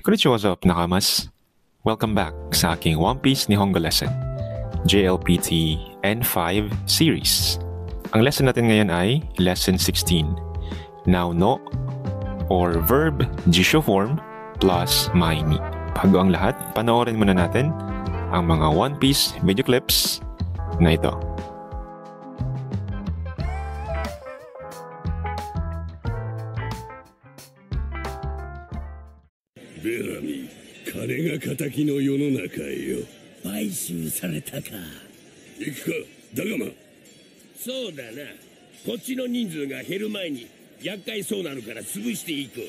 Konnichiwa, what's up, nakamas? Welcome back sa aking One Piece Nihongo lesson, JLPT N5 series. Ang lesson natin ngayon ay Lesson 16, Now no or verb jisho form plus mai ni. Bago ang lahat, panoorin muna natin ang mga One Piece video clips na ito.ベラミ、金が敵の世の中へよ。買収されたか。行くか、ダガマ。そうだな。こっちの人数が減る前に厄介そうなのから潰していこう。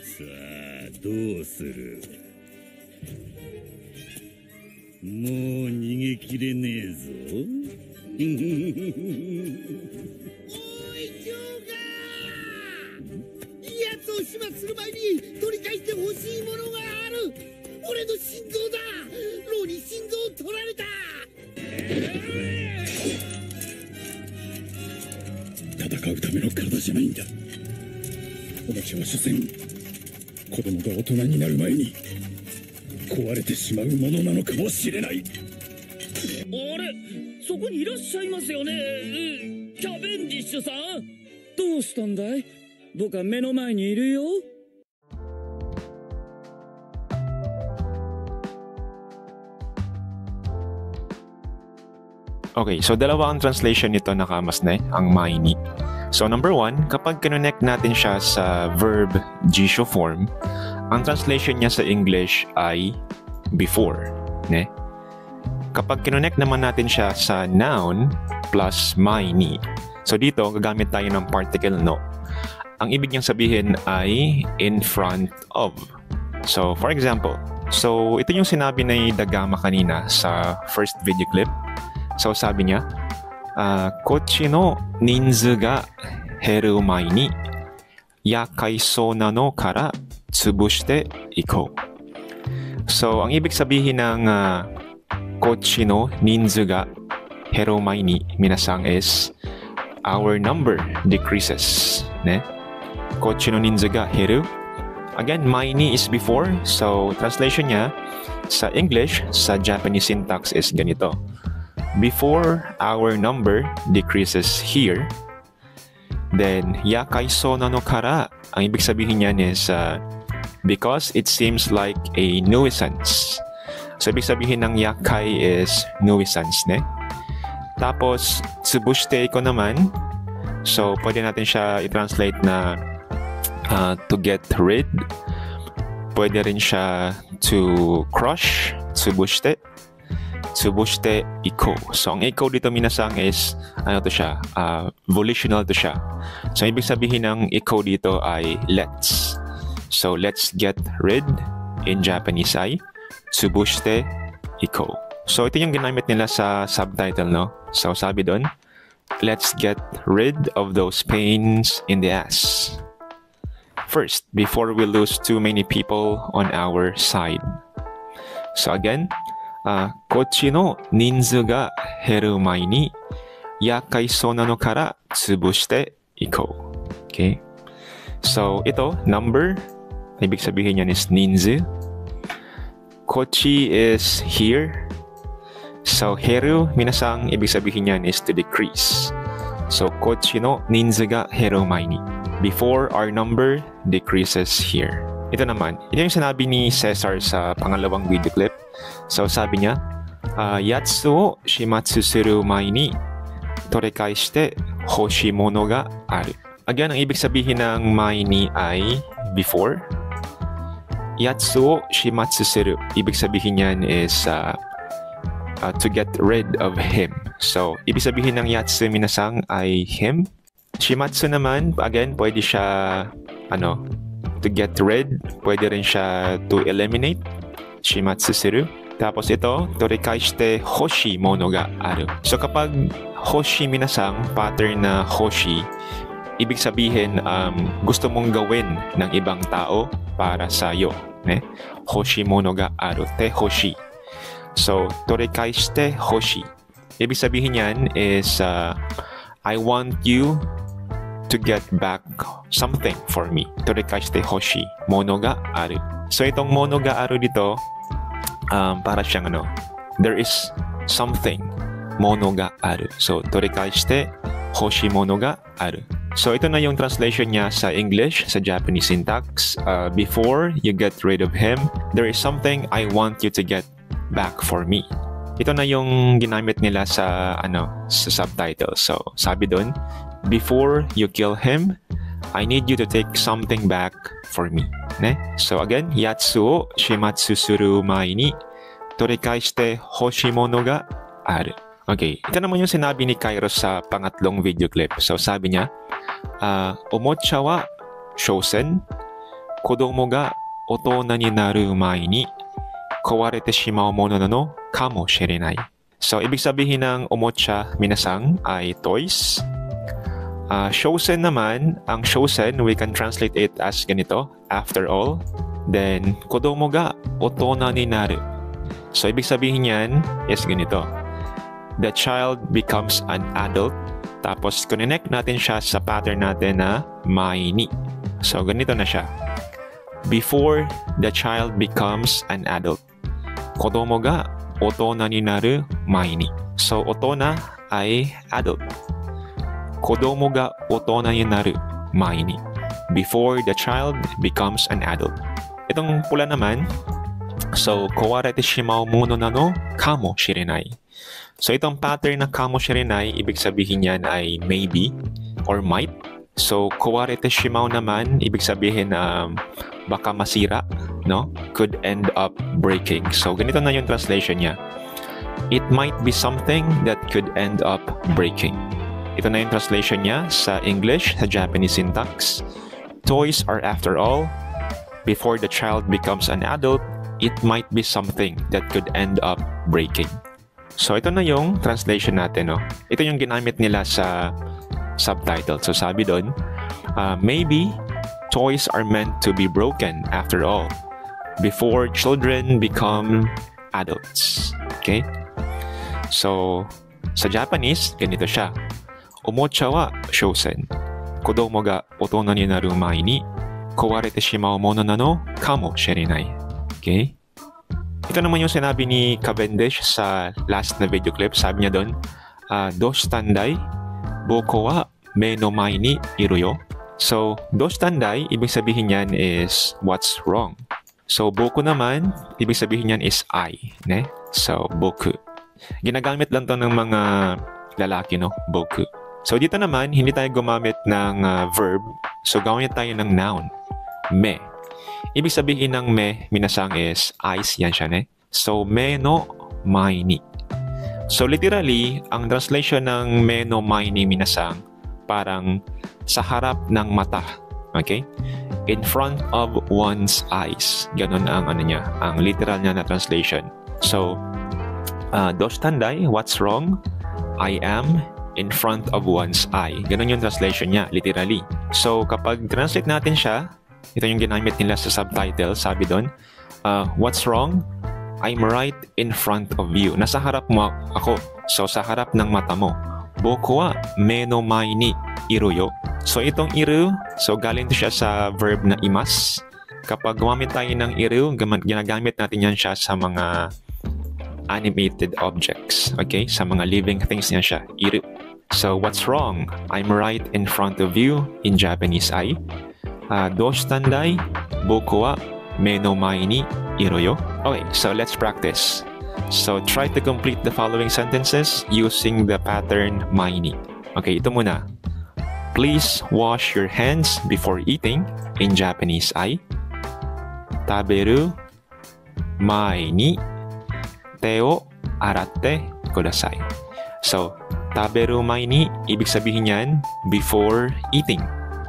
さあ、どうする。もう逃げきれねえぞ。おい、ジョーガー、やつを始末する前に取り返してほしいものがある。俺の心臓だ。ローに心臓を取られた。戦うための体じゃないんだ。お前は所詮子供が大人になる前に壊れてしまうものなのかもしれない。あれ、そこにいらっしゃいますよね、キャベンディッシュさん。どうしたんだい。僕は目の前にいるよ。Okay, so dalawa ang translation nito nakamas na ang mai ni. So number 1, kapag kinonect natin siya sa verb jisho form, ang translation niya sa English ay before, ne? Kapag kinonect naman natin siya sa noun plus mai ni, so dito gagamit tayo ng particle no. Ang ibig niyang sabihin ay in front of. So for example, so ito yung sinabi ni Dagama kanina sa first video clip. So sabi niya, kochi no ninzu ga heru mai ni yakai so nano kara tsubushite ikou. So ang ibig sabihin ng kochi no ninzu ga heru mai ni minasang is our number decreases, ne? Kochi no ninzu ga heru. Again, mai ni is before, so translation niya sa English, sa Japanese syntax is ganito. Before our number decreases here, then yakai so nano kara, ang ibig sabihin niyan is because it seems like a nuisance. So ibig sabihin ng yakai is nuisance, ne? Tapos tsubushite ko naman, so pwede natin siya i-translate na to get rid. Pwede rin siya to crush, tsubushite. Tsubushite ikou. So ang ikou dito minasang is ano to siya, volitional to siya. So ibig sabihin ng ikou dito ay let's. So let's get rid in Japanese ay tsubushite ikou. So ito yung ginamit nila sa subtitle, no? So sabi doon, let's get rid of those pains in the ass first before we lose too many people on our side. So again, kochi no ninzu ga heru mai ni yakai so nano kara tsubushite ikou. Okay? So ito, number, ibig sabihin niyan is ninzu. Kochi is here. So heru, minasang ibig sabihin niyan is to decrease. So kochi no ninzu ga heru mai ni. Before our number decreases here. Ito naman, ito yung sinabi ni Cesar sa pangalawang video clip. So sabi niya, yatsu o shimatsu suru mai ni torekai shite hoshimono ga aru. Again, ang ibig sabihin ng mai ni ay before. Yatsu o shimatsu suru, ibig sabihin niyan is to get rid of him. So, ibig sabihin ng yatsu minasang ay him. Shimatsu naman, again, pwede siya to get rid, pwede rin siya to eliminate, shimatsu suru. Tapos ito, torekai shite hoshi mono ga aru. So kapag hoshi minasang, pattern na hoshi, ibig sabihin gusto mong gawin ng ibang tao para sa iyo, ne? Hoshi mono ga aru, te hoshi. So torekai shite hoshi, ibig sabihin yan is I want you to to get back something for me. Torikaishite hoshi mono ga aru. So itong mono ga aru dito, para siyang there is something mono ga aru. So torikaishite hoshi mono ga aru. So ito na yung translation niya sa English, sa Japanese syntax. Before you get rid of him, there is something I want you to get back for me. Ito na yung ginamit nila sa sa subtitle. So sabi doon, before you kill him, I need you to take something back for me. Ne? So again, yatsu o shimatsu suru mai ni torikaishite hoshimono ga aru. Okay, ito naman yung sinabi ni Kairos sa pangatlong video clip. So sabi niya, omocha wa shousen, kodomo ga otona ni naru mai ni kawarete shimau mono no kamo shirenai. So ibig sabihin ng omocha minasang ay toys. Shousen naman, ang shousen we can translate it as ganito, after all. Then kodomo ga otona ni naru. So ibig sabihin niyan is ganito. The child becomes an adult. Tapos, connect natin siya sa pattern natin na mai ni. So, ganito na siya. Before the child becomes an adult, kodomo ga otona ni naru mai ni. So, otona ay adult. Kodomo ga otona ni naru mai ni. Before the child becomes an adult. Itong pula naman, so, kawarete shimau mono na no kamo shirenai. So, itong pattern na kamo shirenai, ibig sabihin niyan ay maybe or might. So, kawarete shimau naman, ibig sabihin baka masira, no? Could end up breaking. So, ganito na yung translation niya. It might be something that could end up breaking. Ito na yung translation niya sa English, sa Japanese syntax. Toys are after all. Before the child becomes an adult, it might be something that could end up breaking. So, ito na yung translation natin, no? Ito yung ginamit nila sa subtitle. So, sabi doon, maybe toys are meant to be broken after all, before children become adults. Okay? So, sa Japanese, ganito siya. Omocha wa shousen. Kodomo ga otona ni naru mai ni kawarete shimau mono na no kamo shirenai. Okay? Ito naman yung sinabi ni Cavendish sa last na video clip. Sabi niya doon, doshitandai, boko wa me no mai ni iru yo. So, doshitandai, ibig sabihin niyan is what's wrong. So, boku naman, ibig sabihin niyan is I. Ne? So, boku. Ginagamit lang to ng mga lalaki, no? Boku. So, dito naman, hindi tayo gumamit ng verb. So, gawin tayo ng noun. Me. Ibig sabihin ng me, minasang is eyes, yan siya, ne? So, me no mai ni. So, literally, ang translation ng me no mai ni minasang, parang sa harap ng mata. Okay? In front of one's eyes. Ganun ang niya, ang literal niya na translation. So, doshitandai, what's wrong? I am in front of one's eye. Ganun yung translation niya, literally. So, kapag translate natin siya, ito yung ginamit nila sa subtitle. Sabi doon, what's wrong? I'm right in front of you. Nasa harap mo ako. So, sa harap ng mata mo. Boku wa me no mai ni iru yo. So, itong iru, so galing to siya sa verb na imas. Kapag gumamit tayo ng iru, ginagamit natin yan siya sa mga animated objects. Okay? Sa mga living things yan siya. Iru. So, what's wrong? I'm right in front of you in Japanese ay. Doshitandai, boku wa me no mai ni iru yo. Okay, so let's practice. So try to complete the following sentences using the pattern mai ni. Okay, ito muna. Please wash your hands before eating in Japanese ay taberu mai ni te o aratte kudasai. So, taberu mai ni, ibig sabihin yan before eating.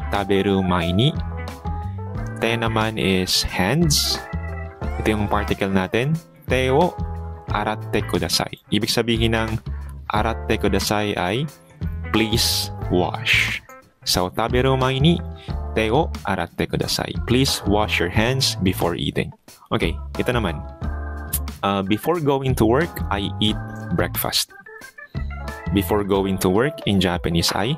Taberu mai ni. Te naman is hands. Ito yung particle natin. Te o aratte kudasai. Ibig sabihin ng aratte kudasai ay please wash. So, taberu mai ni te o aratte kudasai. Please wash your hands before eating. Okay, ito naman. Before going to work, I eat breakfast. Before going to work in Japanese ay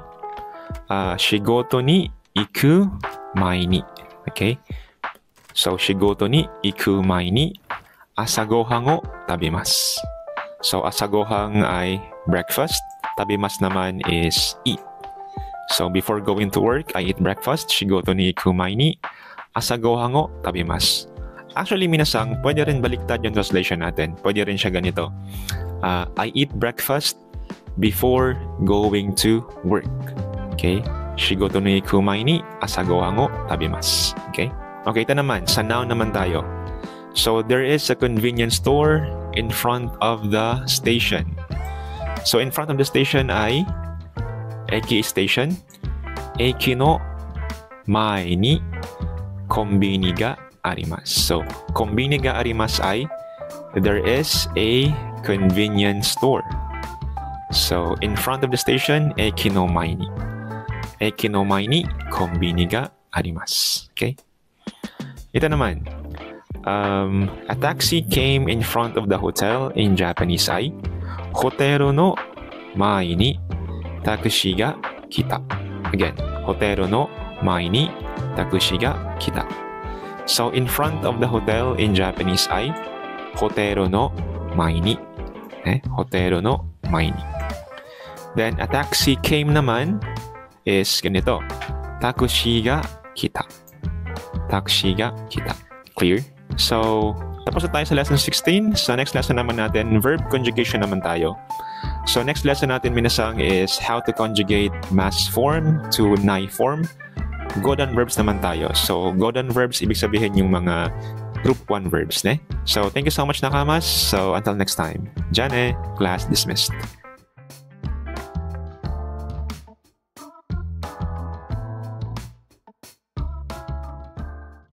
shigoto ni iku mai ni. Okay? So, shigoto ni iku mai ni asagohan o tabimasu. So, asagohan ay breakfast. Tabimasu naman is eat. So, before going to work, I eat breakfast. Shigoto ni iku mai ni asagohan o tabimasu. Actually, minasang, pwede rin baliktad yung translation natin. Pwede rin siya ganito. I eat breakfast before going to work. Okay? Shigoto ni iku mai ni asagohan o tabimasu. Okay? Okay, ito naman. Sa noun naman tayo. So, there is a convenience store in front of the station. So, in front of the station ay eki station. Eki no mae ni konbini ga arimasu. So, konbini ga arimasu ay there is a convenience store. So, in front of the station, eki no mae ni. Eki no mae ni konbini ga arimasu. Okay? Ito naman. A taxi came in front of the hotel in Japanese ay hotero no mae ni taxi ga kita. Again, hotero no mae ni taxi ga kita. So, in front of the hotel in Japanese ay hotero no mae ni. Hotero no mae ni. Then, a taxi came naman is ganito. Taxi ga kita. Taxi ga kita. Clear? So, tapos na tayo sa lesson 16. Sa next lesson naman natin, verb conjugation naman tayo. So, next lesson natin, minasang, is how to conjugate mass form to nai form. Godan verbs naman tayo. So, godan verbs, ibig sabihin yung mga group 1 verbs, ne? So, thank you so much, nakamas. So, until next time. Jane, class dismissed.